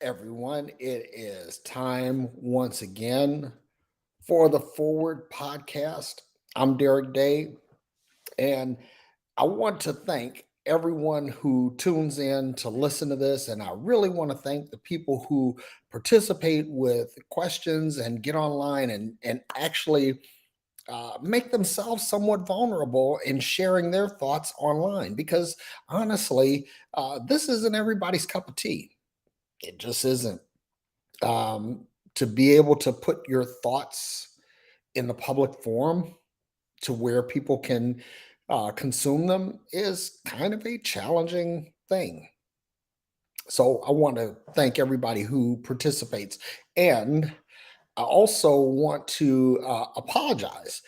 Everyone. It is time once again for the Forward Podcast. I'm Derrick Day, and I want to thank everyone who tunes in to listen to this. And I really want to thank the people who participate with questions and get online and actually make themselves somewhat vulnerable in sharing their thoughts online. Because honestly, this isn't everybody's cup of tea. It just isn't. To be able to put your thoughts in the public forum to where people can consume them is kind of a challenging thing. So I want to thank everybody who participates. And I also want to apologize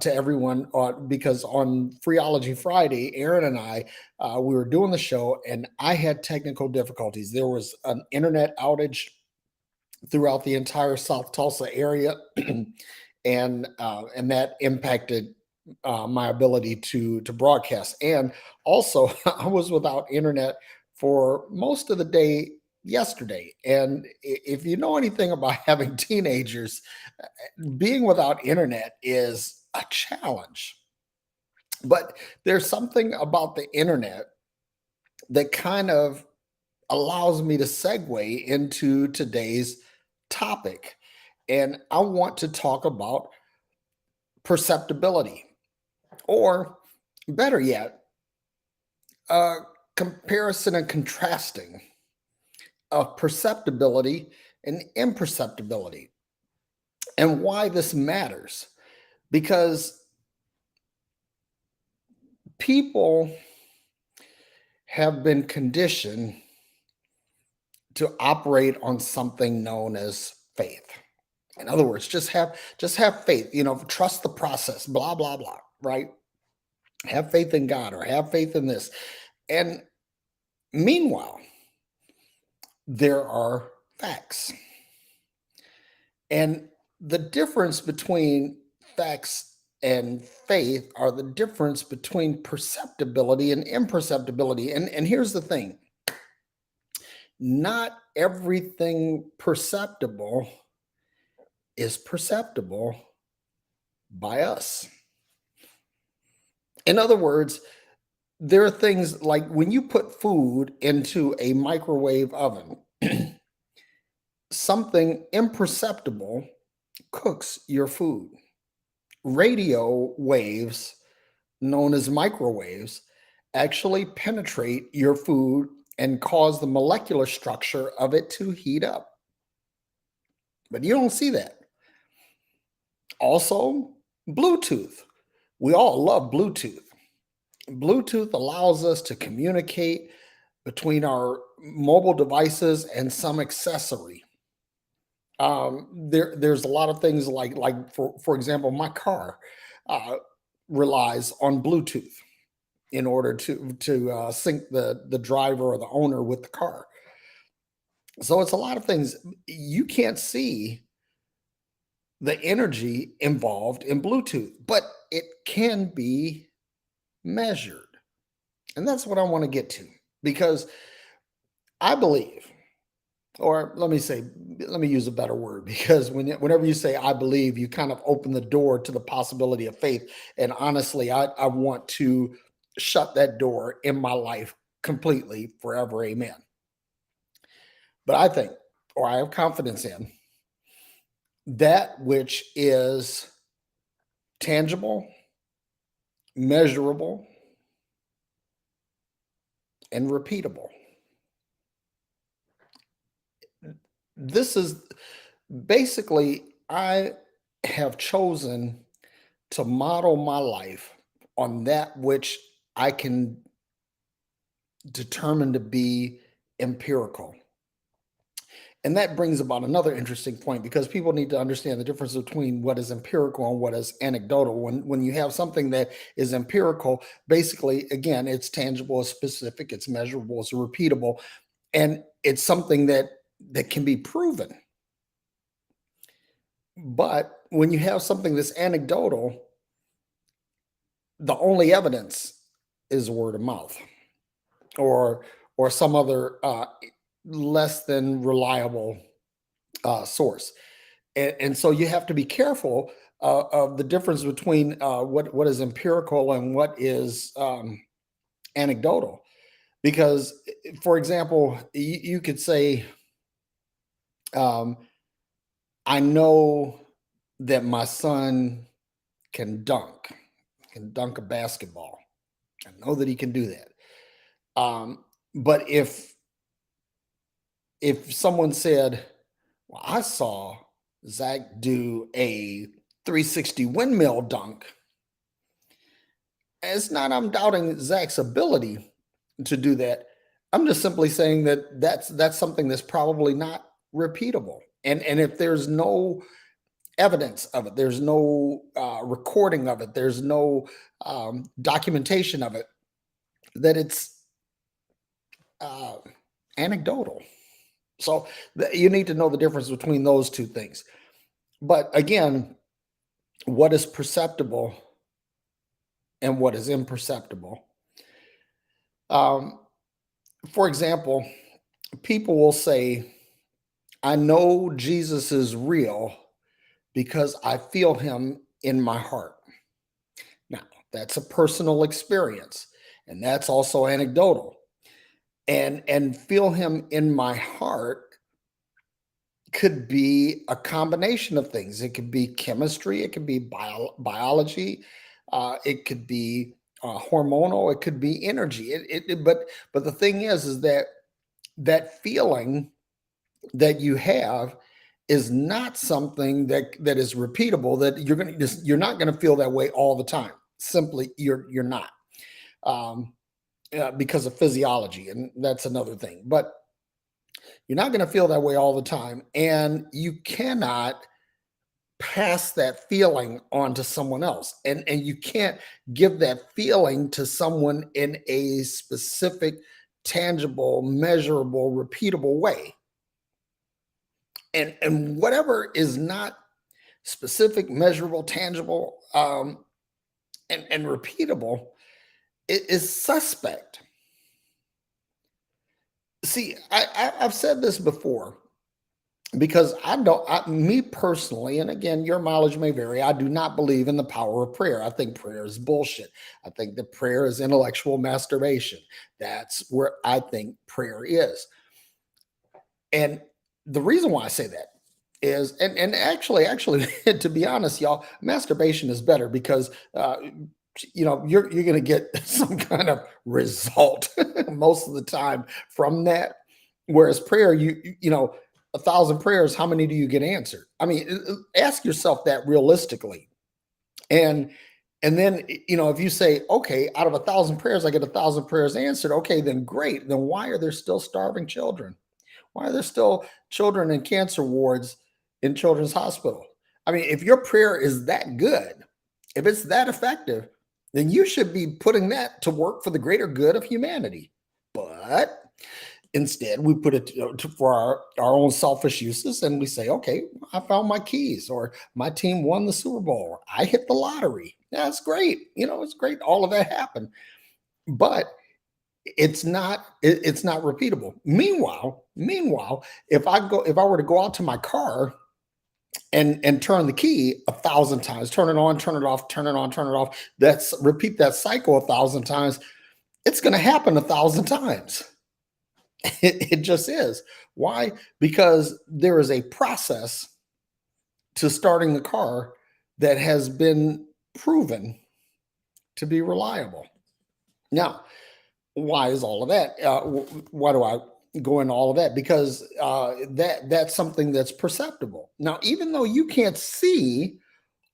to everyone because on Freeology Friday, Aaron and I, we were doing the show and I had technical difficulties. There was an internet outage throughout the entire South Tulsa area, and that impacted my ability to broadcast. And also, I was without internet for most of the day yesterday. And if you know anything about having teenagers, being without internet is a challenge. But there's something about the internet that kind of allows me to segue into today's topic. And I want to talk about perceptibility, or better yet, uh, comparison and contrasting of perceptibility and imperceptibility, and why this matters. Because people have been conditioned to operate on something known as faith. In other words, just have faith, trust the process, blah blah blah, right? Have faith in God or have faith in this. And meanwhile, there are facts. And the difference between facts and faith are the difference between perceptibility and imperceptibility. And here's the thing: not everything perceptible is perceptible by us. In other words, there are things like when you put food into a microwave oven, something imperceptible cooks your food. Radio waves, known as microwaves, actually penetrate your food and cause the molecular structure of it to heat up. But you don't see that. Also, Bluetooth. We all love Bluetooth. Bluetooth allows us to communicate between our mobile devices and some accessory. There's a lot of things like for example, my car uh, relies on Bluetooth in order to sync the driver or the owner with the car. So it's a lot of things. You can't see the energy involved in Bluetooth, but it can be measured. And that's what I want to get to, because I believe, or let me use a better word, because whenever you say I believe, you kind of open the door to the possibility of faith. And honestly, I want to shut that door in my life completely forever. Amen. But I think, or I have confidence in, that which is tangible, measurable, and repeatable. This is basically, I have chosen to model my life on that which I can determine to be empirical. And that brings about another interesting point, because people need to understand the difference between what is empirical and what is anecdotal. When you have something that is empirical, basically, again, it's tangible, it's specific, it's measurable, it's repeatable, and it's something that can be proven. But when you have something that's anecdotal, the only evidence is word of mouth, or some other less than reliable source. And so you have to be careful of the difference between what is empirical and what is anecdotal. Because, for example, you could say, um, I know that my son can dunk a basketball. I know that he can do that. But if someone said, well, I saw Zach do a 360 windmill dunk, it's not I'm doubting Zach's ability to do that. I'm just simply saying that that's something that's probably not repeatable. And if there's no evidence of it, there's no recording of it, there's no documentation of it, that it's uh, anecdotal. So you need to know the difference between those two things. But again, what is perceptible and what is imperceptible? Um, for example, people will say, I know Jesus is real because I feel him in my heart. Now, that's a personal experience, and that's also anecdotal. And feel him in my heart could be a combination of things. It could be chemistry, it could be biology, it could be hormonal, it could be energy. But the thing is that that feeling that you have is not something that is repeatable. That you're not going to feel that way all the time. Simply, you're not. Because of physiology, and that's another thing. But you're not going to feel that way all the time, and you cannot pass that feeling on to someone else, and you can't give that feeling to someone in a specific, tangible, measurable, repeatable way. And whatever is not specific, measurable, tangible, and repeatable, it is suspect. See, I've said this before, because me personally, and again, your mileage may vary, I do not believe in the power of prayer. I think prayer is bullshit. I think that prayer is intellectual masturbation. That's where I think prayer is. And the reason why I say that is, and actually, to be honest, y'all, masturbation is better because you're going to get some kind of result most of the time from that. Whereas prayer, you know, 1,000 prayers, how many do you get answered? I mean, ask yourself that realistically. And then, if you say, okay, out of 1,000 prayers, I get 1,000 prayers answered. Okay, then great. Then why are there still starving children? Why are there still children in cancer wards in children's hospital? I mean, if your prayer is that good, if it's that effective, then you should be putting that to work for the greater good of humanity. But instead, we put it for our own selfish uses, and we say, okay, I found my keys, or my team won the Super Bowl, or I hit the lottery. That's great. It's great. All of that happened. But it's not repeatable. Meanwhile, if I were to go out to my car and turn the key 1,000 times, turn it on, turn it off, turn it on, turn it off, that's repeat that cycle 1,000 times, it's going to happen 1,000 times. It just is. Why? Because there is a process to starting the car that has been proven to be reliable. Now, why is all of that? Why do I go into all of that? Because that's something that's perceptible. Now, even though you can't see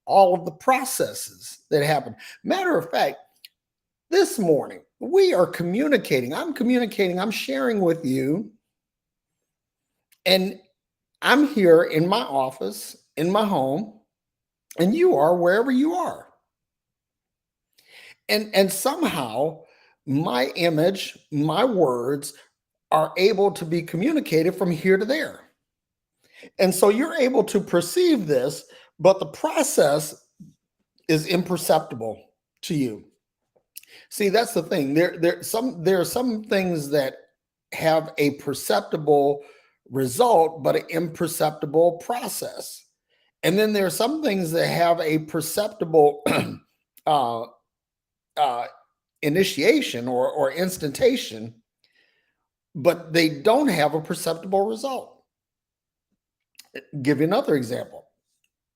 all of the processes that happen, matter of fact, this morning we are communicating. I'm communicating. I'm sharing with you, and I'm here in my office, in my home, and you are wherever you are. And somehow my image, my words are able to be communicated from here to there. And so you're able to perceive this, but the process is imperceptible to you. See, that's the thing. There are some things that have a perceptible result, but an imperceptible process. And then there are some things that have a perceptible uh, uh, initiation or instantation, but they don't have a perceptible result. Give you another example.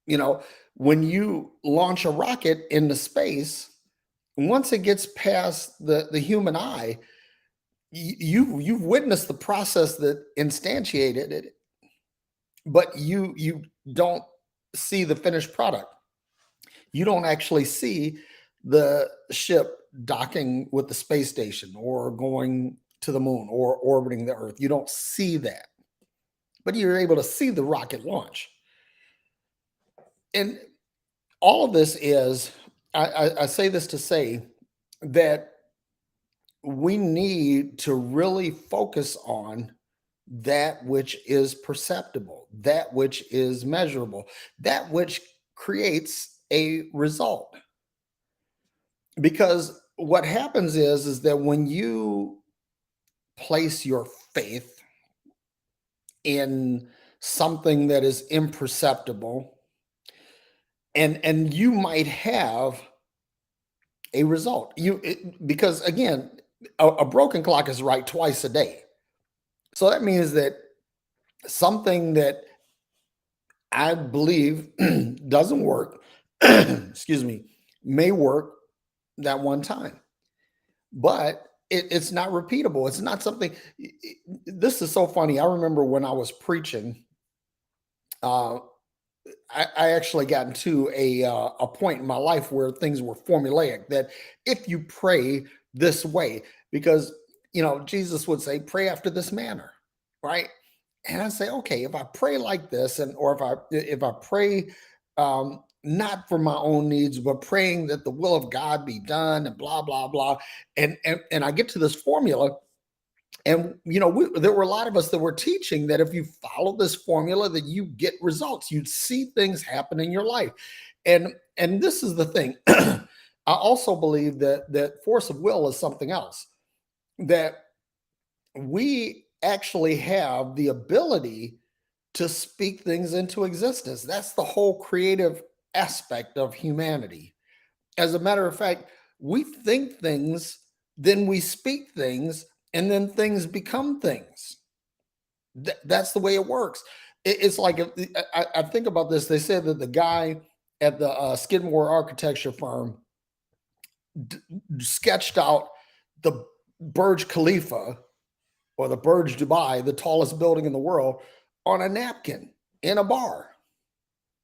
You know, when you launch a rocket into space, once it gets past the human eye, you've witnessed the process that instantiated it, but you don't see the finished product. You don't actually see the ship docking with the space station or going to the moon or orbiting the Earth. You don't see that, but you're able to see the rocket launch. And all of this is, I say this to say that we need to really focus on that which is perceptible, that which is measurable, that which creates a result. Because what happens is that when you place your faith in something that is imperceptible, and you might have a result. Because again, a broken clock is right twice a day. So that means that something that I believe doesn't work, excuse me, may work that one time, but it's not repeatable. It's not something. This is so funny. I remember when I was preaching, uh, I actually got into a point in my life where things were formulaic. That if you pray this way, because Jesus would say, "Pray after this manner," right? And I say, okay, if I pray like this, and or if I pray not for my own needs, but praying that the will of God be done, and blah blah blah, and I get to this formula, and there were a lot of us that were teaching that if you follow this formula, that you get results, you'd see things happen in your life, and this is the thing. I also believe that force of will is something else, that we actually have the ability to speak things into existence. That's the whole creative aspect of humanity. As a matter of fact, we think things, then we speak things, and then things become things. That's the way it works. It's like, I think about this. They said that the guy at the Skidmore architecture firm d- sketched out the Burj Khalifa, or the Burj Dubai, the tallest building in the world, on a napkin in a bar.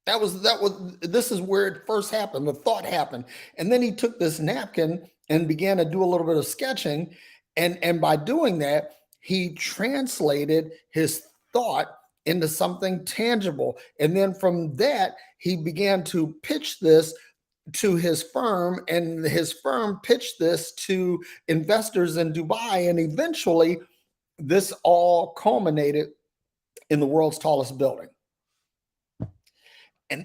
This is where it first happened. The thought happened. And then he took this napkin and began to do a little bit of sketching. And by doing that, he translated his thought into something tangible. And then from that, he began to pitch this to his firm, and his firm pitched this to investors in Dubai. And eventually, this all culminated in the world's tallest building.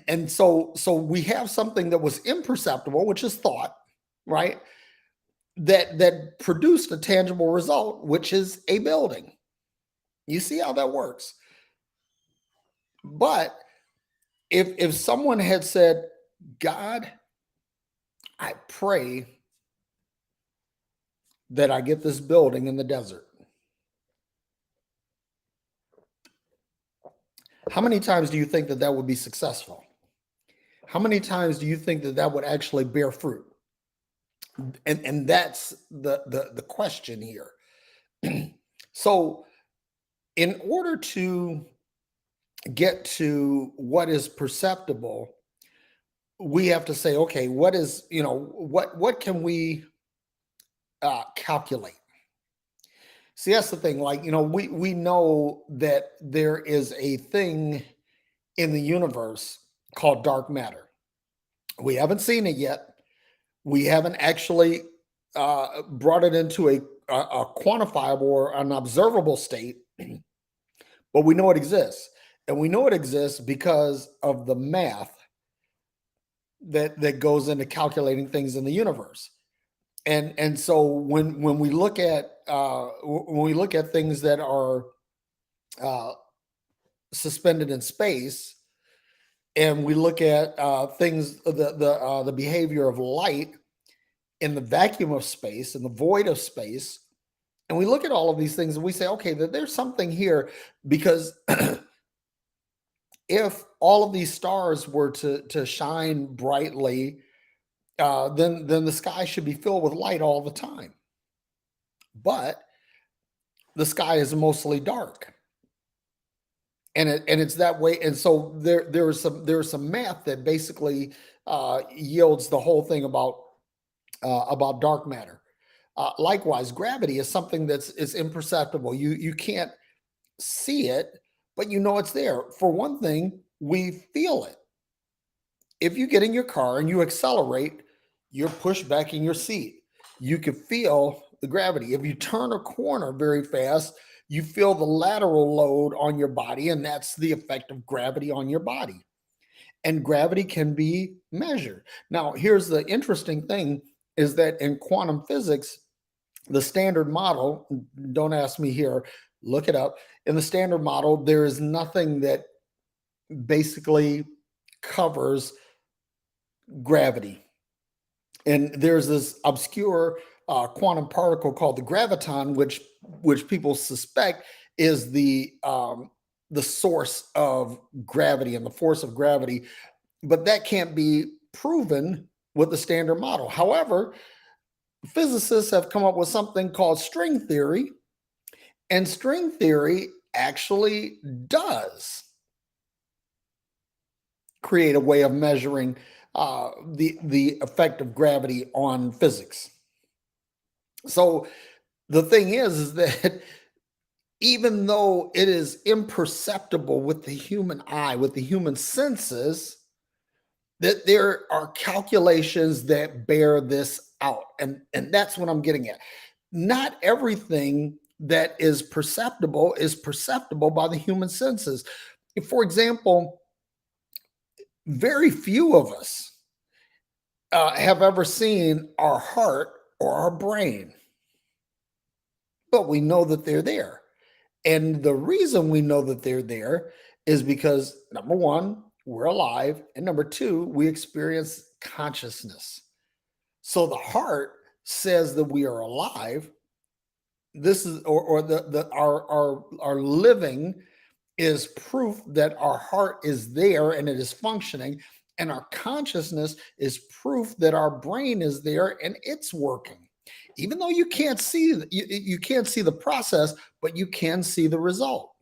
And so we have something that was imperceptible, which is thought, right? That produced a tangible result, which is a building. You see how that works? But if someone had said, "God, I pray that I get this building in the desert," how many times do you think that would be successful? How many times do you think that would actually bear fruit? And that's the question here. So in order to get to what is perceptible, we have to say, okay, what can we calculate? See, that's the thing. Like, we know that there is a thing in the universe called dark matter. We haven't seen it yet. We haven't actually brought it into a quantifiable or an observable state, but we know it exists. And we know it exists because of the math that goes into calculating things in the universe. And so when we look at things that are uh, suspended in space, and we look at things, the behavior of light in the vacuum of space, in the void of space, and we look at all of these things and we say, okay, there's something here, because if all of these stars were to shine brightly, then the sky should be filled with light all the time. But the sky is mostly dark, and it's that way. And so there's some math that basically yields the whole thing about dark matter. Likewise, gravity is something is imperceptible. You can't see it, but you know it's there. For one thing, we feel it. If you get in your car and you accelerate, you're pushed back in your seat. You can feel the gravity. If you turn a corner very fast, you feel the lateral load on your body, and that's the effect of gravity on your body. And gravity can be measured. Now, here's the interesting thing, is that in quantum physics, the standard model, don't ask me here, look it up. In the standard model, there is nothing that basically covers gravity. And there's this obscure quantum particle called the graviton, which people suspect is the source of gravity and the force of gravity, but that can't be proven with the standard model. However, physicists have come up with something called string theory, and string theory actually does create a way of measuring the effect of gravity on physics. So the thing is that even though it is imperceptible with the human eye, with the human senses, that there are calculations that bear this out. And that's what I'm getting at. Not everything that is perceptible by the human senses. For example, very few of us have ever seen our heart or our brain, but we know that they're there. And the reason we know that they're there is because, number one, we're alive, and number two, we experience consciousness. So the heart says that we are alive. This is, or the our living is proof that our heart is there and it is functioning, and our consciousness is proof that our brain is there and it's working. Even though you can't see you can't see the process, but you can see the result.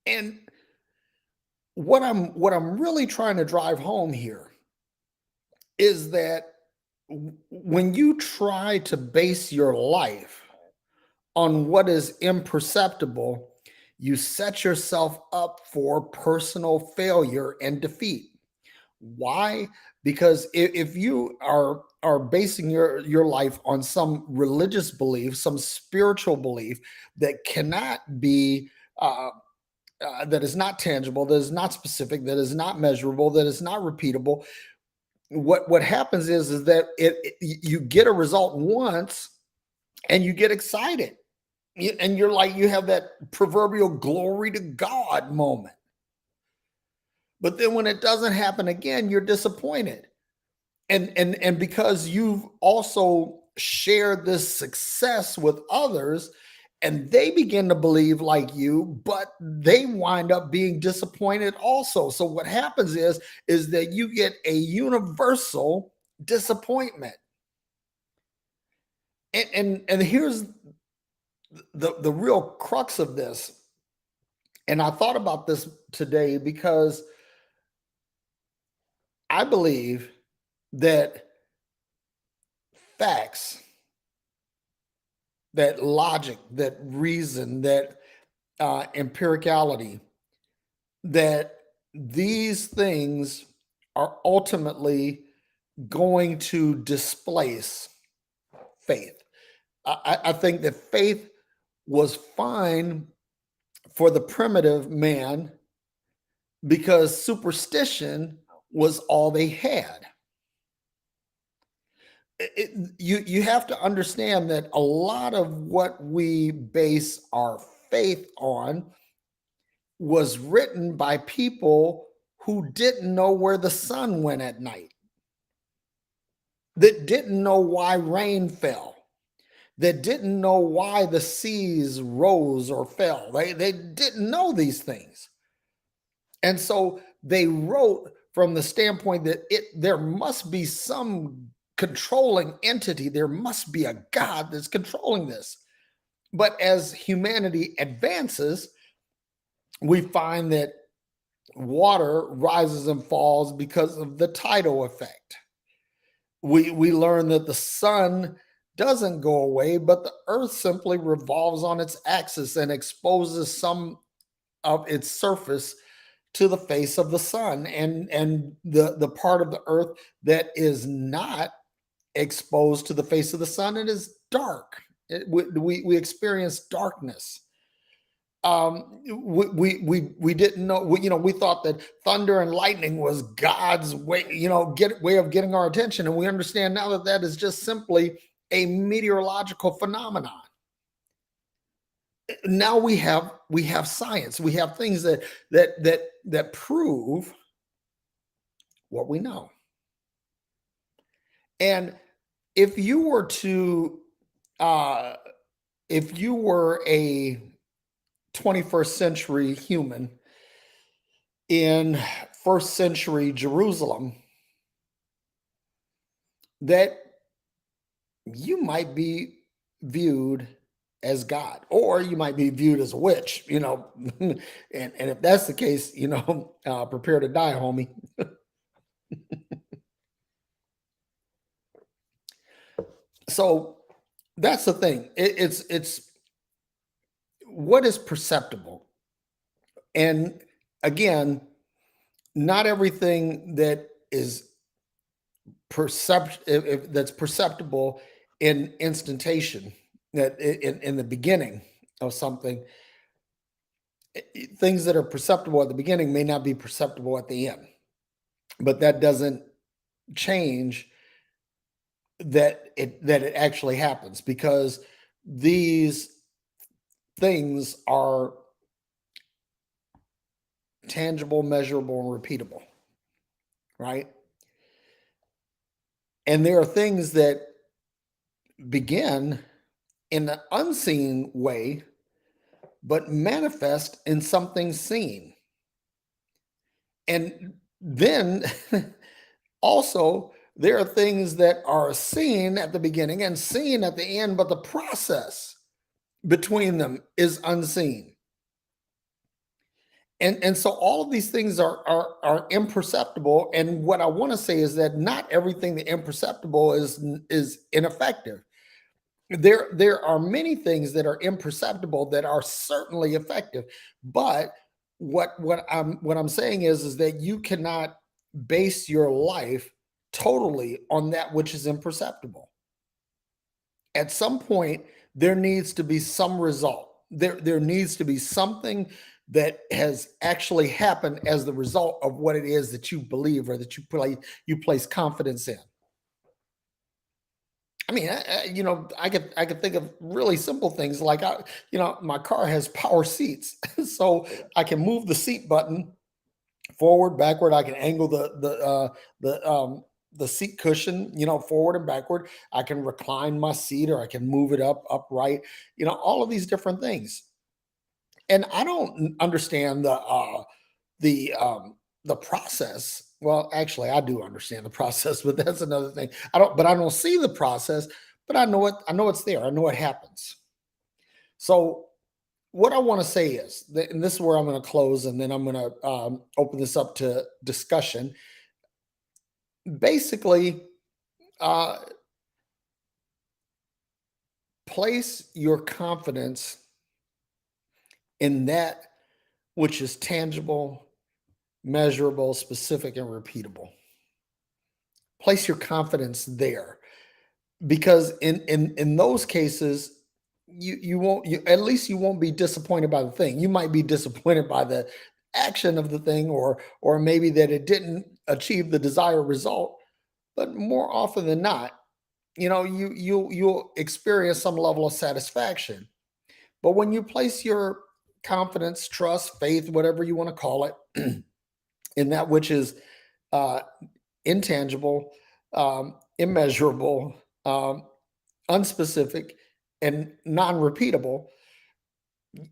And what I'm really trying to drive home here is that when you try to base your life on what is imperceptible, you set yourself up for personal failure and defeat. Why? Because if you are basing your life on some religious belief, some spiritual belief that cannot be that is not tangible, that is not specific, that is not measurable, that is not repeatable, what happens is that you get a result once and you get excited. And you're like, you have that proverbial glory to God moment. But then when it doesn't happen again, you're disappointed. And because you've also shared this success with others, and they begin to believe like you, but they wind up being disappointed also. So what happens is that you get a universal disappointment. And here's the real crux of this. And I thought about this today because I believe that facts, that logic, that reason, that empiricality, that these things are ultimately going to displace faith. I think that faith was fine for the primitive man because superstition was all they had. You have to understand that a lot of what we base our faith on was written by people who didn't know where the sun went at night, that didn't know why rain fell, that didn't know why the seas rose or fell. They didn't know these things. And so they wrote from the standpoint that there must be some controlling entity, there must be a God that's controlling this. But as humanity advances, we find that water rises and falls because of the tidal effect. We learn that the sun doesn't go away, but the earth simply revolves on its axis and exposes some of its surface to the face of the sun, and the part of the earth that is not exposed to the face of the sun, it is dark. We experience darkness. We didn't know. We thought that thunder and lightning was God's way, way of getting our attention, and we understand now that that is just simply a meteorological phenomenon. Now we have science. We have things that prove what we know. And if you were to if you were a 21st century human in first century Jerusalem, that you might be viewed as God, or you might be viewed as a witch, and if that's the case, prepare to die, homie. So that's the thing. It's what is perceptible, and again, not everything that is that's perceptible in instantation, that in the beginning of something, things that are perceptible at the beginning may not be perceptible at the end, but that doesn't change that it actually happens, because these things are tangible, measurable, and repeatable, right? And there are things that begin in an unseen way, but manifest in something seen. And then also, there are things that are seen at the beginning and seen at the end, but the process between them is unseen. And so all of these things are imperceptible. And what I want to say is that not everything that imperceptible is ineffective. There are many things that are imperceptible that are certainly effective. But what I'm saying is that you cannot base your life totally on that which is imperceptible. At some point, there needs to be some result. There needs to be something that has actually happened as the result of what it is that you believe, or that you place confidence in. I mean, I could think of really simple things like my car has power seats, so I can move the seat button forward, backward. I can angle the seat cushion, forward and backward. I can recline my seat, or I can move it upright. All of these different things. And I don't understand the process. Well, actually, I do understand the process, but that's another thing. I don't see the process, but I know it. I know it's there. I know it happens. So what I want to say is that, and this is where I'm going to close, and then I'm going to open this up to discussion. Basically, uh, place your confidence in that which is tangible, measurable, specific, and repeatable. Place your confidence there, because in those cases, you won't at least you won't be disappointed by the thing. You might be disappointed by the action of the thing, or maybe that it didn't achieve the desired result. But more often than not, you'll experience some level of satisfaction. But when you place your confidence, trust, faith, whatever you want to call it, in that which is uh, intangible, immeasurable, unspecific, and non-repeatable,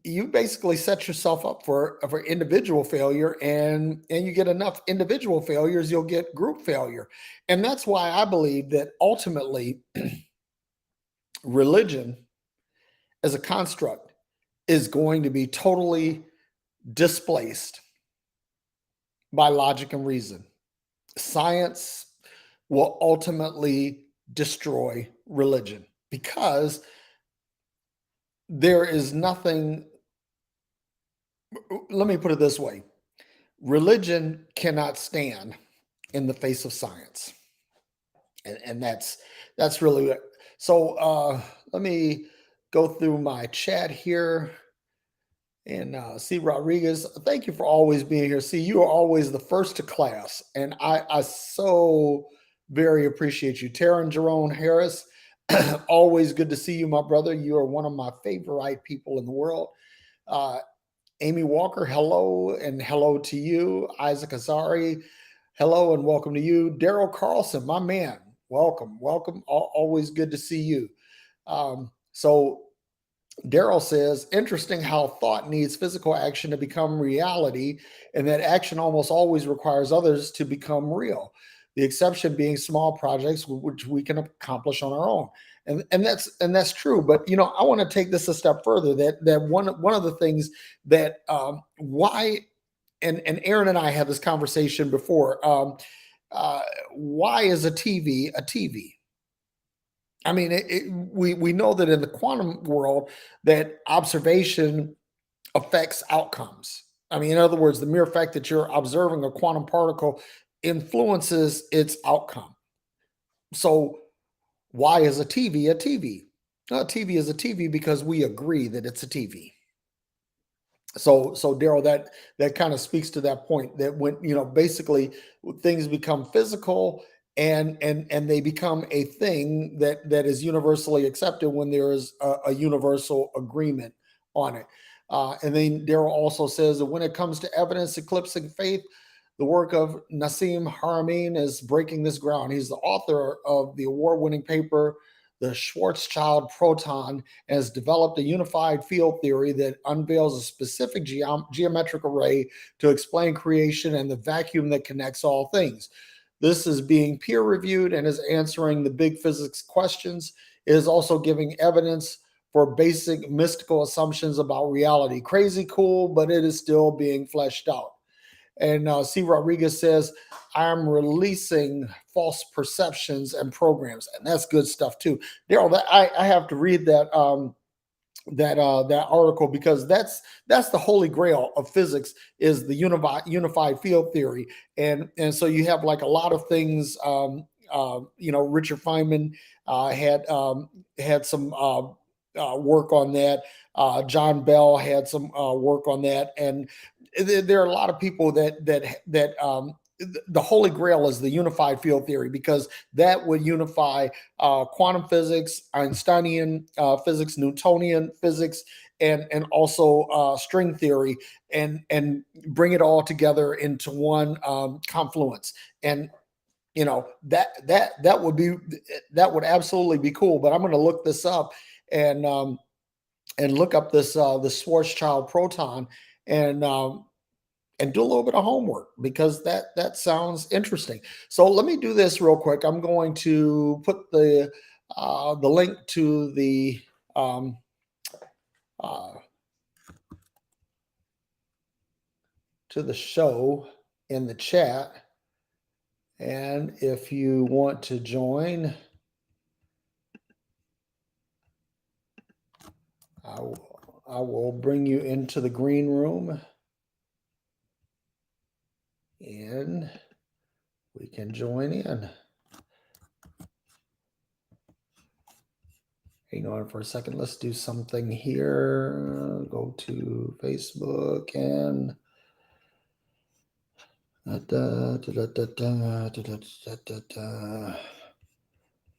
you basically set yourself up for individual failure, and you get enough individual failures, you'll get group failure. And that's why I believe that ultimately religion as a construct is going to be totally displaced by logic and reason. Science will ultimately destroy religion because there is nothing. Let me put it this way: religion cannot stand in the face of science, and that's really it. So let me go through my chat here. And C. Rodriguez, thank you for always being here. See, you are always the first to class, and I so very appreciate you. Taryn Jerome Harris, always good to see you, my brother. You are one of my favorite people in the world. Uh, Amy Walker, hello, and hello to you. Isaac Azari, hello, and welcome to you. Daryl Carlson, my man, welcome, welcome. Always good to see you. So Daryl says, interesting how thought needs physical action to become reality, and that action almost always requires others to become real. The exception being small projects which we can accomplish on our own. And that's true. But I want to take this a step further. That one of the things that why and Aaron and I had this conversation before. Why is a TV a TV? I mean, we know that in the quantum world, that observation affects outcomes. I mean, in other words, the mere fact that you're observing a quantum particle influences its outcome. So, why is a TV a TV? A TV is a TV because we agree that it's a TV. So Daryl, that kind of speaks to that point, that when basically things become physical, and they become a thing that is universally accepted when there is a universal agreement on it. And then Daryl also says that when it comes to evidence eclipsing faith, the work of Nassim Haramein is breaking this ground. He's the author of the award-winning paper, The Schwarzschild Proton, and has developed a unified field theory that unveils a specific geometric array to explain creation and the vacuum that connects all things. This is being peer reviewed and is answering the big physics questions. It is also giving evidence for basic mystical assumptions about reality. Crazy cool, but it is still being fleshed out. And C. Rodriguez says, I'm releasing false perceptions and programs. And that's good stuff too. Daryl, I have to read that article, because that's the holy grail of physics, is the unified field theory. And so you have like a lot of things. Richard Feynman had some work on that. John Bell had some work on that, and there are a lot of people that the holy grail is the unified field theory, because that would unify quantum physics, Einsteinian physics, Newtonian physics, and also string theory, and bring it all together into one confluence. And that would absolutely be cool. But I'm going to look this up, and look up the Schwarzschild proton, and and do a little bit of homework, because that sounds interesting. So let me do this real quick. I'm going to put the link um, uh, to the show in the chat, and if you want to join, I will bring you into the green room, and we can join in. Hang on for a second. Let's do something here. Go to Facebook and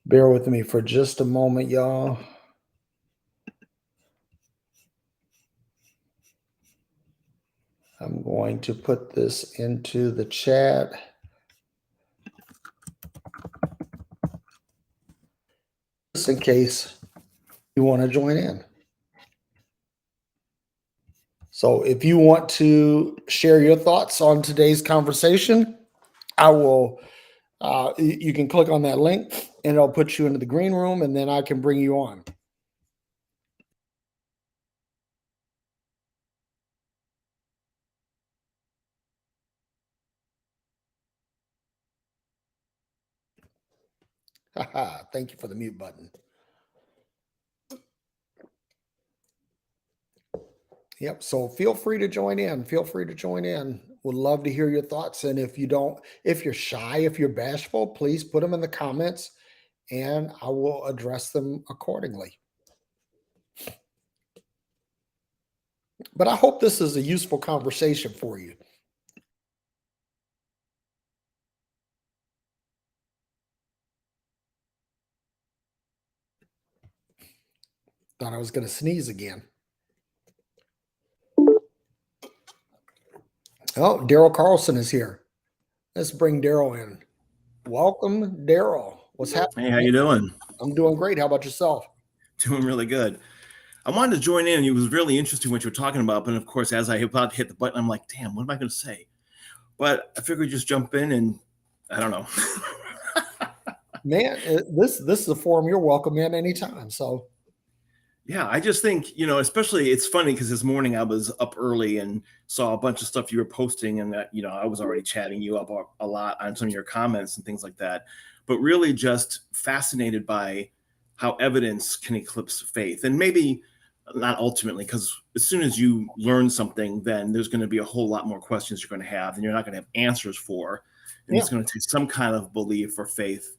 Bear with me for just a moment, y'all. I'm going to put this into the chat. Just in case you want to join in. So if you want to share your thoughts on today's conversation, I will, you can click on that link and it'll put you into the green room and then I can bring you on. Thank you for the mute button. Yep. So feel free to join in. Feel free to join in. Would love to hear your thoughts. And if you're shy, if you're bashful, please put them in the comments and I will address them accordingly. But I hope this is a useful conversation for you. Thought I was going to sneeze again. Oh, Daryl Carlson is here. Let's bring Daryl in. Welcome, Daryl. What's happening? Hey, how you doing? I'm doing great. How about yourself? Doing really good. I wanted to join in. It was really interesting what you were talking about. But of course, as I about to hit the button, I'm like, damn, what am I going to say? But I figured just jump in and I don't know. Man, this is a forum you're welcome in anytime. So yeah, I just think, especially it's funny because this morning I was up early and saw a bunch of stuff you were posting and that, I was already chatting you up a lot on some of your comments and things like that. But really just fascinated by how evidence can eclipse faith. And maybe not ultimately, because as soon as you learn something, then there's going to be a whole lot more questions you're going to have and you're not going to have answers for. And it's going to take some kind of belief or faith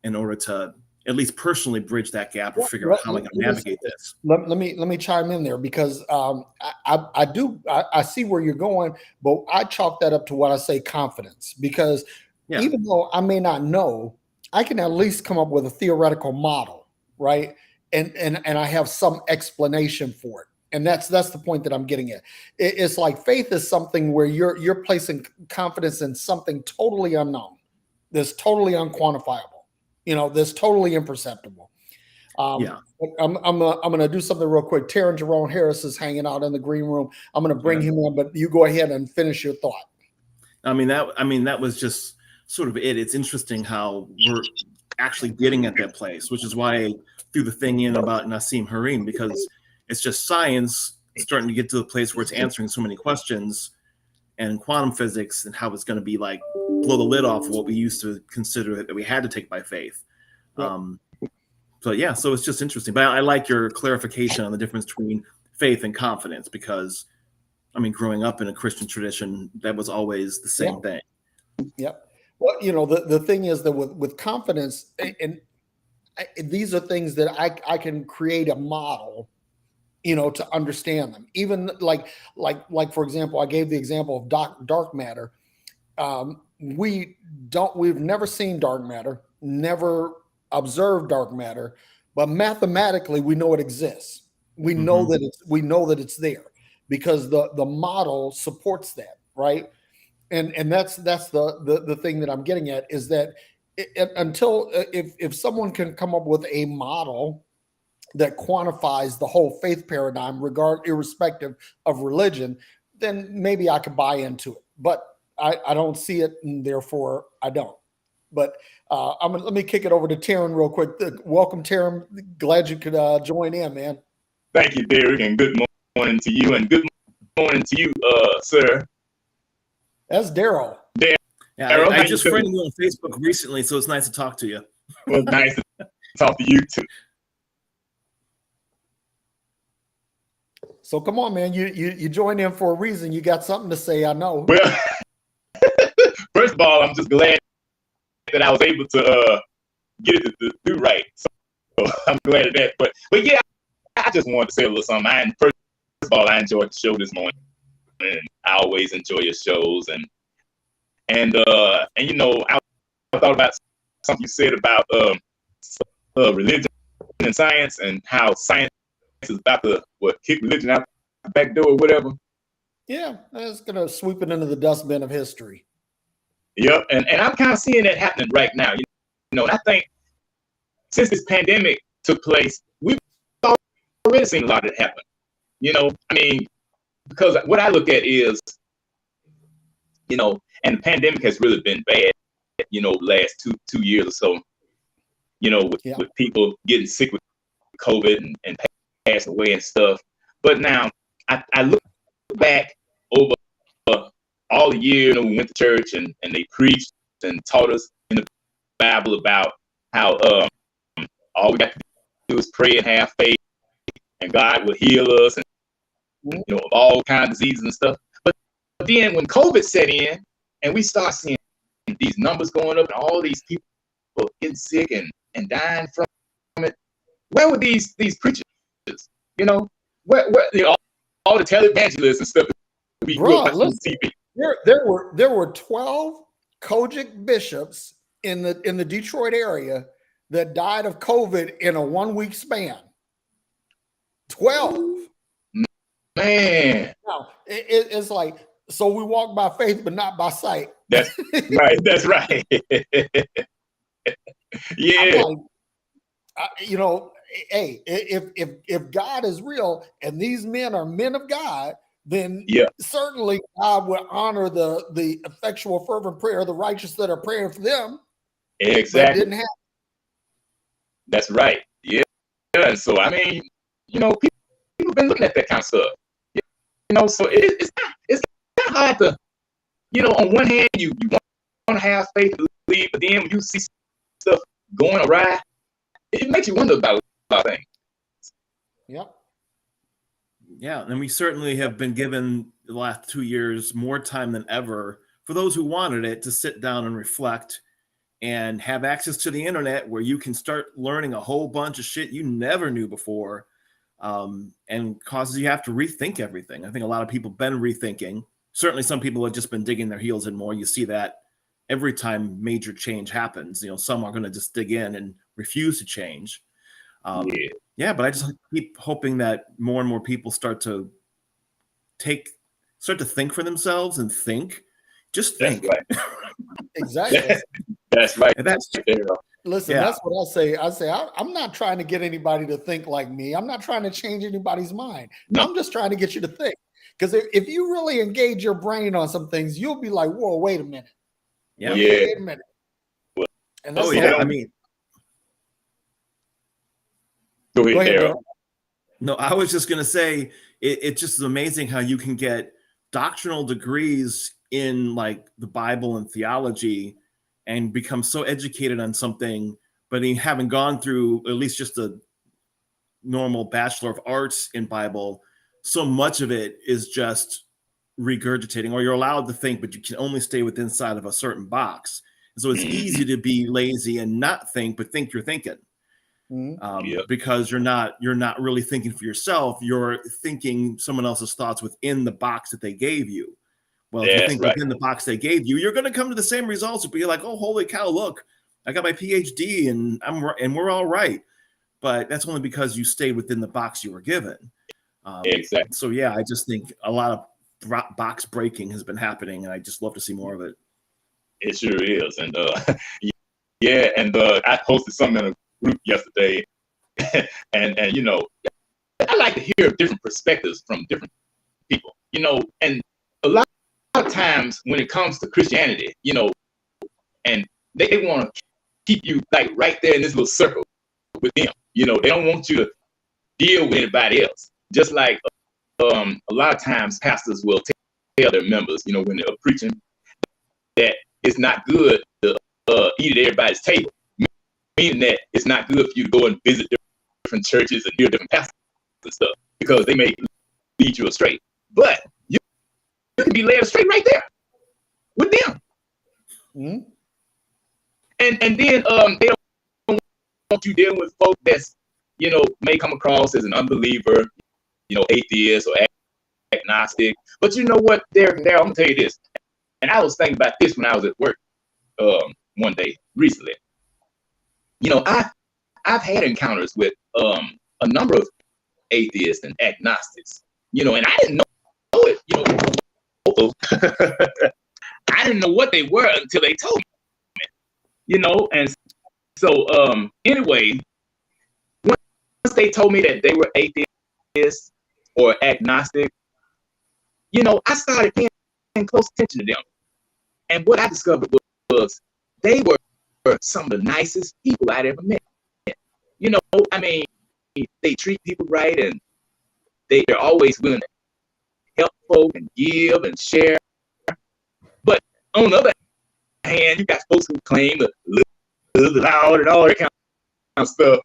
in order to at least personally bridge that gap or figure out how am I going to navigate this. Let me chime in there because I see where you're going, but I chalk that up to what I say confidence because even though I may not know, I can at least come up with a theoretical model, right? And I have some explanation for it. And that's the point that I'm getting at. It's like faith is something where you're placing confidence in something totally unknown, that's totally unquantifiable, that's totally imperceptible. I'm going to do something real quick. Taryn Jerome Harris is hanging out in the green room. I'm going to bring him in, but you go ahead and finish your thought. That was just sort of it. It's interesting how we're actually getting at that place, which is why I threw the thing in about Nassim Harim, because it's just science starting to get to the place where it's answering so many questions, and quantum physics and how it's going to be like blow the lid off of what we used to consider that we had to take by faith. Yep. So it's just interesting. But I like your clarification on the difference between faith and confidence, because growing up in a Christian tradition, that was always the same thing. Yep. Well, the thing is that with confidence, and these are things that I can create a model, to understand them. Even like for example, I gave the example of dark matter. We've never seen dark matter, never observed dark matter, but mathematically we know it exists. We know that it's there because the model supports that, right? And that's the thing that I'm getting at is that if someone can come up with a model that quantifies the whole faith paradigm, irrespective of religion, then maybe I could buy into it. But I don't see it, and therefore I don't. But let me kick it over to Taryn real quick. Welcome, Taryn. Glad you could join in, man. Thank you, Derrick, and good morning to you, and good morning to you, sir. That's Daryl. Yeah, I just friended you on Facebook recently, so it's nice to talk to you. Well, nice to talk to you too. So come on, man. You joined in for a reason. You got something to say, I know. Well, first of all, I'm just glad that I was able to get it to do right. So I'm glad of that. But yeah, I just wanted to say a little something. First of all, I enjoyed the show this morning, and I always enjoy your shows. And I thought about something you said about religion and science, and how science is about to kick religion out the back door or whatever. Yeah, that's gonna sweep it into the dustbin of history. Yep, and I'm kind of seeing that happening right now. You know, and I think since this pandemic took place, we've already seen a lot of it happen. You know, I mean, because what I look at is, you know, and the pandemic has really been bad, you know, last two years or so, you know, with people getting sick with COVID and passing away and stuff. But now I look back over all the year, you know, we went to church and they preached and taught us in the Bible about how all we got to do is pray and have faith, and God will heal us, and you know, of all kinds of diseases and stuff. But then when COVID set in, and we start seeing these numbers going up, and all these people getting sick and dying from it, where were these preachers? You know, where you know, all the televangelists and stuff we grew up on TV. There were 12 Kojic bishops in the Detroit area that died of COVID in a 1 week span. 12. Man. Now, it's like, so we walk by faith, but not by sight. That's right. That's right. Yeah. Like, you know, hey, if God is real and these men are men of God, then certainly God will honor the effectual, fervent prayer of the righteous that are praying for them. Exactly. That didn't happen. That's right. Yeah. And so, I mean, you know, people have been looking at that kind of stuff. You know, so it's not hard to, you know, on one hand, you want to have faith to believe, but then when you see stuff going awry, it makes you wonder about things. Yep. Yeah, and we certainly have been given the last 2 years more time than ever for those who wanted it to sit down and reflect and have access to the internet where you can start learning a whole bunch of shit you never knew before, and causes you have to rethink everything. I think a lot of people have been rethinking. Certainly some people have just been digging their heels in more. You see that every time major change happens. You know, some are going to just dig in and refuse to change. Yeah, but I just keep hoping that more and more people start to think for themselves and think. Just think. That's right. Exactly. That's right. And that's Listen, that's what I say. I say, I'm not trying to get anybody to think like me. I'm not trying to change anybody's mind. No. I'm just trying to get you to think. Because if you really engage your brain on some things, you'll be like, whoa, wait a minute. Yeah. Wait a minute. And that's I mean, go ahead, Daryl. No, I was just going to say, it's just amazing how you can get doctrinal degrees in like the Bible and theology and become so educated on something, but you haven't gone through at least just a normal Bachelor of Arts in Bible. So much of it is just regurgitating, or you're allowed to think, but you can only stay within inside of a certain box. And so it's easy to be lazy and not think, but think you're thinking. Because you're not really thinking for yourself. You're thinking someone else's thoughts within the box that they gave you. Well, if you think within the box they gave you, you're going to come to the same results. But you're like, oh, holy cow, look, I got my PhD and we're all right. But that's only because you stayed within the box you were given. Exactly. So yeah, I just think a lot of box breaking has been happening, and I just love to see more of it. It sure is, and I posted something in a group yesterday, and you know, I like to hear different perspectives from different people, you know, and a lot of times when it comes to Christianity, you know, and they want to keep you like right there in this little circle with them, you know, they don't want you to deal with anybody else. Just like a lot of times pastors will tell their members, you know, when they're preaching, that it's not good to eat at everybody's table. Meaning that it's not good for you to go and visit different churches and hear different pastors and stuff, because they may lead you astray. But you can be led astray right there with them. And then they don't want you dealing with folks that's, you know, may come across as an unbeliever, you know, atheist or agnostic. But you know what, Derrick, I'm gonna tell you this. And I was thinking about this when I was at work one day recently. You know, I I've had encounters with a number of atheists and agnostics, and I didn't know it, I didn't know what they were until they told me, and so anyway, once they told me that they were atheists or agnostic, I started paying close attention to them. And what I discovered was they were some of the nicest people I'd ever met. I mean, they treat people right, and they're always willing to help folk and give and share. But on the other hand, you got folks who claim to live loud and all that kind of stuff.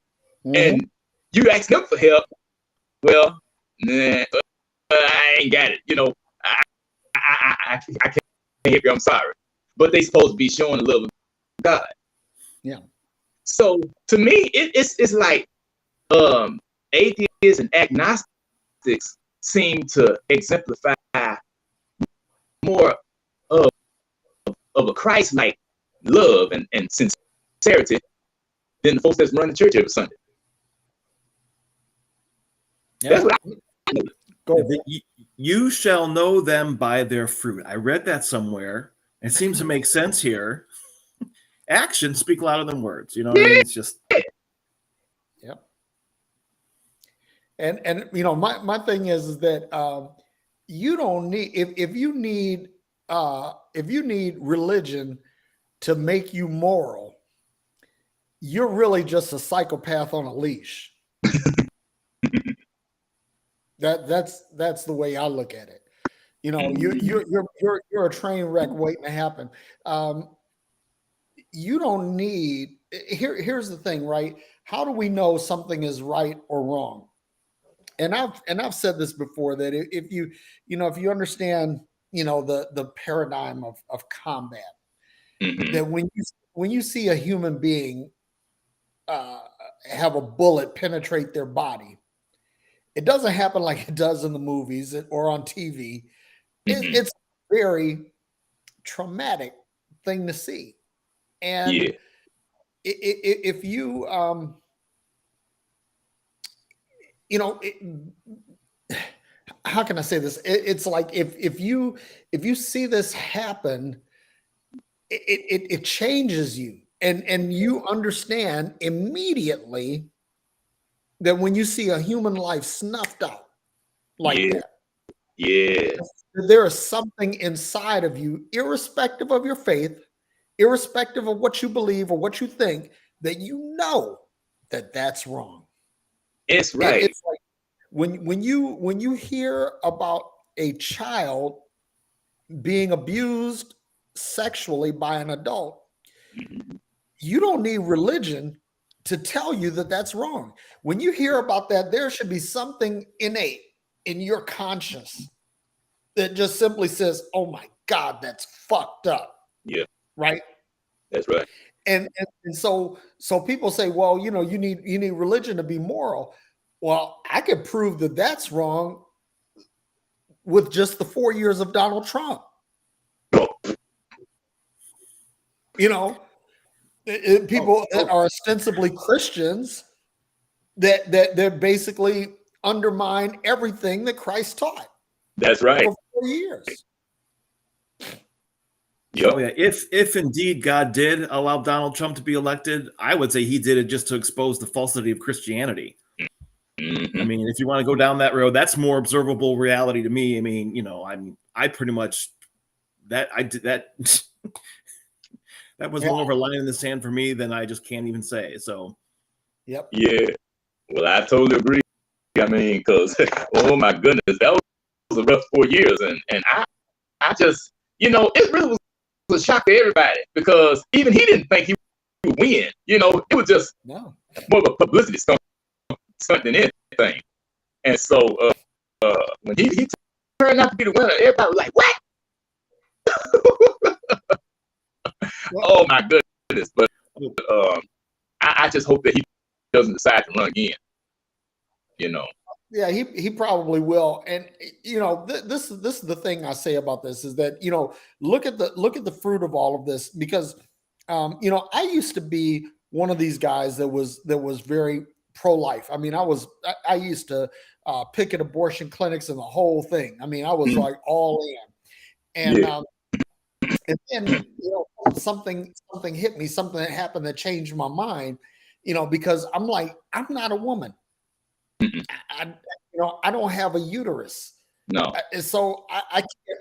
Mm-hmm. And you ask them for help. Well, nah, I ain't got it. I can't help you. I'm sorry. But they supposed to be showing the love of God. Yeah. So to me, it's like atheists and agnostics seem to exemplify more of a Christ-like love and sincerity than the folks that's running church every Sunday. Yeah. That's what I go. You shall know them by their fruit. I read that somewhere. It seems to make sense here. Actions speak louder than words. You know what I mean? It's just. Yep. And my thing is that you don't need if you need religion to make you moral, you're really just a psychopath on a leash. That's the way I look at it. You're a train wreck waiting to happen. You don't need. Here's the thing, right? How do we know something is right or wrong? And I've said this before, that if you understand, the paradigm of combat, mm-hmm. that when you see a human being have a bullet penetrate their body, it doesn't happen like it does in the movies or on TV. Mm-hmm. It's a very traumatic thing to see. And yeah. If you, how can I say this? It's like if you see this happen, it changes you, and you understand immediately that when you see a human life snuffed out like that, there is something inside of you, irrespective of your faith, irrespective of what you believe or what you think, that that's wrong. It's right. It's like when you hear about a child being abused sexually by an adult, you don't need religion to tell you that that's wrong. When you hear about that, there should be something innate in your conscience that just simply says, "Oh my God, that's fucked up." Yeah. Right. That's right. And so people say, well, you need religion to be moral. Well, I could prove that that's wrong with just the 4 years of Donald Trump. People that are ostensibly Christians that basically undermine everything that Christ taught. That's right. For 4 years. Yep. So yeah, if indeed God did allow Donald Trump to be elected, I would say he did it just to expose the falsity of Christianity. Mm-hmm. I mean, if you want to go down that road, that's more observable reality to me. I mean, I pretty much that that was more of a line in the sand for me than I just can't even say. So, yep. Yeah. Well, I totally agree. I mean, because oh my goodness, that was a rough 4 years, and I just it really was a shock to everybody, because even he didn't think he would win. It was just more of a publicity stunt than anything. And so when he turned out to be the winner, everybody was like, "What?" Oh my goodness! But I just hope that he doesn't decide to run again. Yeah, he probably will. And this is the thing I say about this, is that look at the fruit of all of this, because I used to be one of these guys that was very pro-life. I mean, I used to picket abortion clinics and the whole thing. I mean, I was like all in. And Yeah. and then something hit me, something that happened that changed my mind, because I'm like, I'm not a woman. I I don't have a uterus. No. And so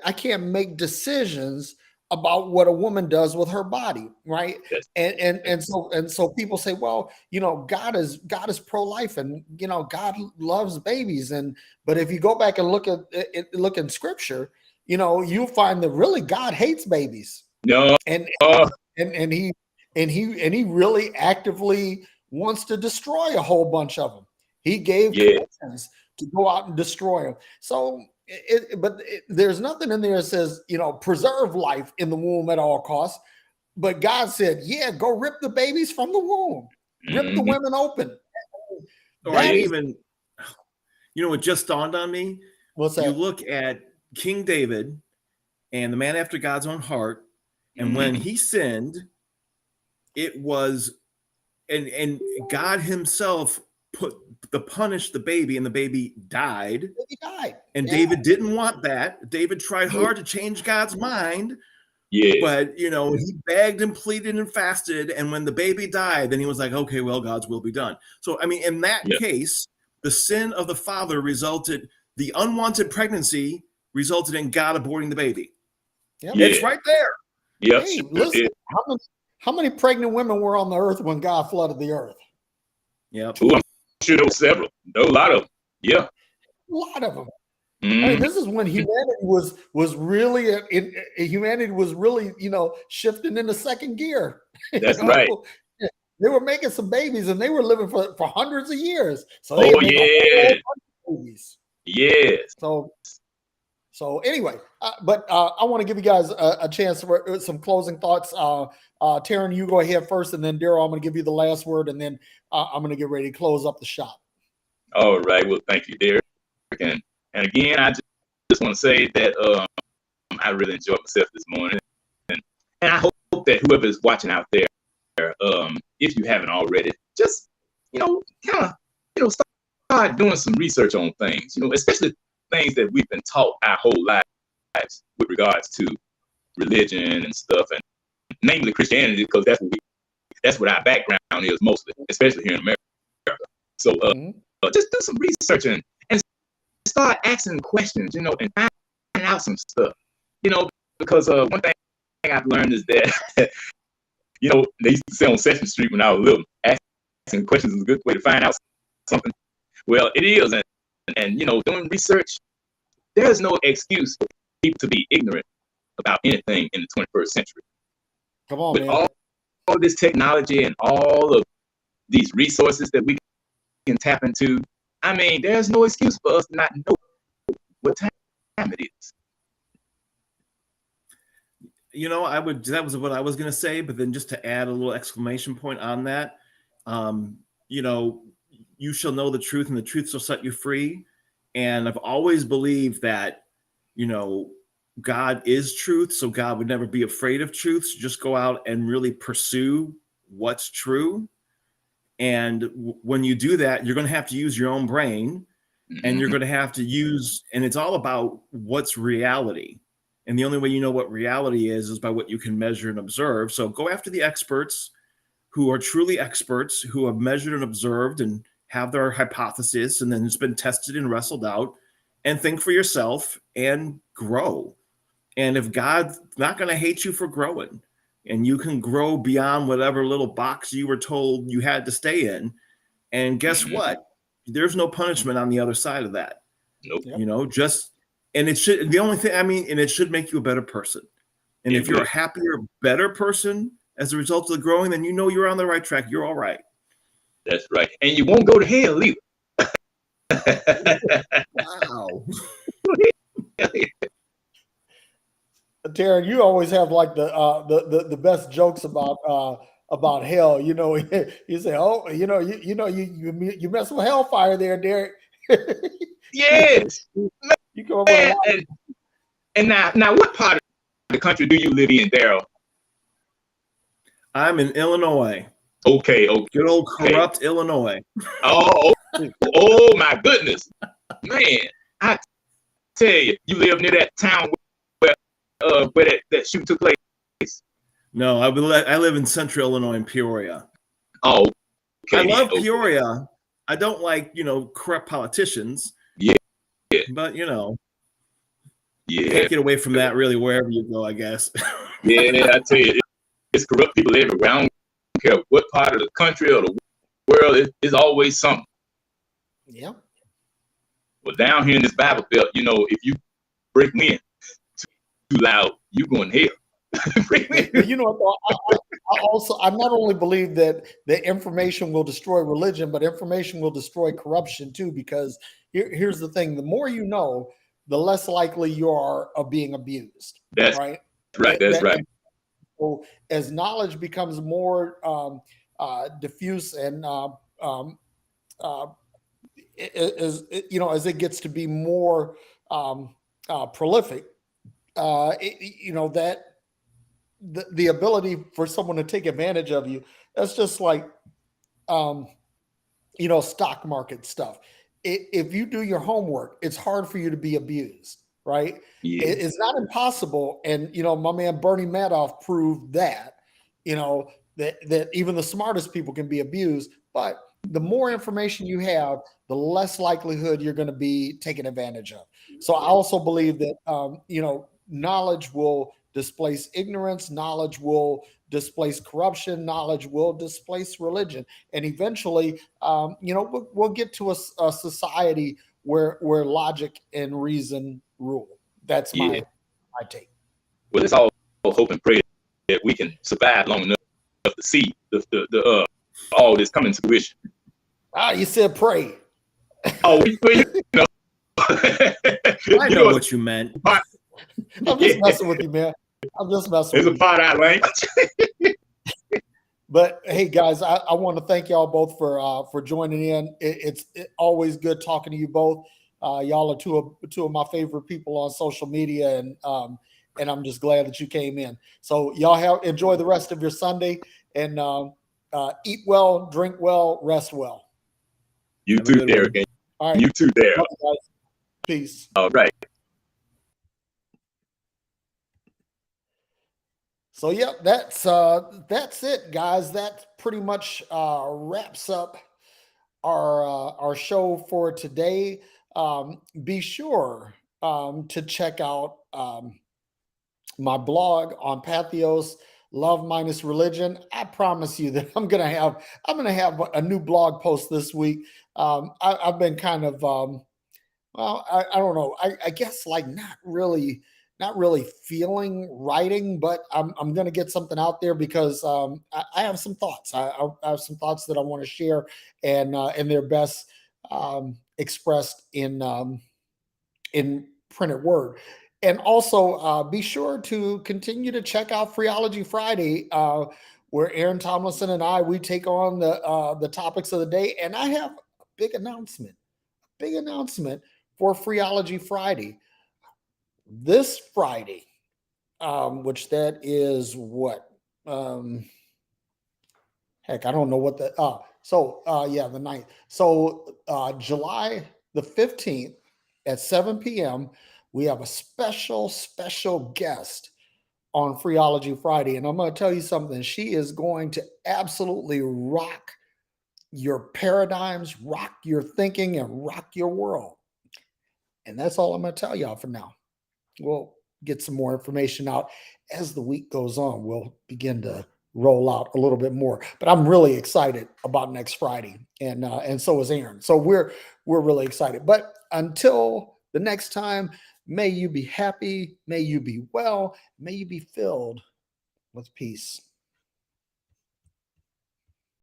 I can't make decisions about what a woman does with her body, right? Yes. And so people say, well, God is pro-life, and God loves babies, but if you go back and look in scripture, you'll find that really God hates babies. No. And he really actively wants to destroy a whole bunch of them. He gave commands to go out and destroy them. So, there's nothing in there that says, preserve life in the womb at all costs. But God said, yeah, go rip the babies from the womb, rip the women open. Or even, what just dawned on me? What's that? You look at King David and the man after God's own heart, and when he sinned, it was, and God himself punished the baby, and the baby died. And David didn't want that. David tried hard to change God's mind. Yeah. But he begged and pleaded and fasted, and when the baby died, then he was like, okay, well, God's will be done. So I mean, in that case, the sin of the father the unwanted pregnancy resulted in God aborting the baby. Yep. It's right there. Yep. Hey, listen, how many pregnant women were on the earth when God flooded the earth? Yep. Ooh, I'm sure there were several. There were a lot of them. Yeah. A lot of them. I mean, this is when humanity was really shifting into second gear. That's right. They were making some babies, and they were living for hundreds of years. So babies. Yes. So anyway, but I want to give you guys a chance for some closing thoughts. Taryn, you go ahead first, and then Daryl, I'm going to give you the last word, and then I'm going to get ready to close up the shop. All right. Well, thank you, Derrick. And again, I just want to say that I really enjoyed myself this morning, and I hope that whoever is watching out there, if you haven't already, just start doing some research on things, especially things that we've been taught our whole lives with regards to religion and stuff, and namely Christianity, because that's what our background is mostly, especially here in America. So just do some research and start asking questions, and finding out some stuff, because one thing I've learned is that, they used to say on Sesame Street when I was little, asking questions is a good way to find out something. Well, it is, and doing research, there's no excuse for people to be ignorant about anything in the 21st century. Come on, with man. all this technology and all of these resources that we can tap into, I mean, there's no excuse for us to not know what time it is. That was what I was going to say, but then just to add a little exclamation point on that, you shall know the truth, and the truth shall set you free. And I've always believed that, God is truth, so God would never be afraid of truth. So just go out and really pursue what's true. And when you do that, you're going to have to use your own brain, and you're going to have to and it's all about what's reality. And the only way you know what reality is by what you can measure and observe. So go after the experts who are truly experts, who have measured and observed and have their hypothesis, and then it's been tested and wrestled out, and think for yourself and grow. And if God's not going to hate you for growing, and you can grow beyond whatever little box you were told you had to stay in, and guess what? There's no punishment on the other side of that. Nope. And it should, and it should make you a better person. And if you're a happier, better person as a result of the growing, then you're on the right track. You're all right. That's right. And you won't go to hell either. Wow. Taryn, you always have like the best jokes about hell. You say, oh, you mess with hellfire there, Derrick. Yes. You come up with and now what part of the country do you live in, Daryl? I'm in Illinois. Okay, okay. Good old corrupt Illinois. Oh, oh my goodness, man! I tell you, you live near that town where that shooting took place. No, I live in central Illinois in Peoria. Oh, okay. I love okay. Peoria. I don't like, corrupt politicians. Yeah. But, Yeah. can't get away from that really wherever you go, I guess. Yeah, I tell you, it's corrupt people everywhere. I don't care what part of the country or the world, it's always something. Yeah. Well, down here in this Bible Belt, if you break wind too loud, you going to hell. I not only believe that the information will destroy religion, but information will destroy corruption too, because here's the thing: the more you know, the less likely you are of being abused. That's right. That's right. So as knowledge becomes more diffuse and as it gets to be more prolific, that the ability for someone to take advantage of you, that's just like stock market stuff. If you do your homework, it's hard for you to be abused, right? Yeah. It's not impossible. And my man Bernie Madoff proved that that even the smartest people can be abused. But the more information you have, the less likelihood you're going to be taken advantage of. So I also believe that knowledge will displace ignorance, knowledge will displace corruption, knowledge will displace religion, and eventually we'll get to a society where logic and reason rule. That's my take. Well, let's all hope and pray that we can survive long enough to see the all this coming to fruition. You said pray. Oh, I know what you meant. I'm just messing with you, man. I'm just messing with you. There's a part out language. But hey, guys, I want to thank y'all both for joining in. It's always good talking to you both. Y'all are two of my favorite people on social media, and I'm just glad that you came in. So y'all enjoy the rest of your Sunday, and eat well, drink well, rest well. You too, Derrick. All right. You too, Derrick. Peace. All right. So yeah, that's it, guys. That pretty much wraps up our show for today. Be sure to check out my blog on Pathos, Love Minus Religion. I promise you that I'm gonna have a new blog post this week. I've been kind of I don't know. I guess like not really feeling writing, but I'm going to get something out there because I have some thoughts. I have some thoughts that I want to share, and they're best expressed in printed word. And also be sure to continue to check out Phreology Friday, where Aaron Tomlinson and we take on the topics of the day. And I have a big announcement for Phreology Friday. This Friday, which that is what? Heck, I don't know what the, the 9th. So July the 15th at 7 p.m., we have a special guest on Phreology Friday. And I'm going to tell you something. She is going to absolutely rock your paradigms, rock your thinking, and rock your world. And that's all I'm going to tell y'all for now. We'll get some more information out as the week goes on. We'll begin to roll out a little bit more, but I'm really excited about next Friday, and so is Aaron. So we're really excited. But until the next time, may you be happy, may you be well, may you be filled with peace.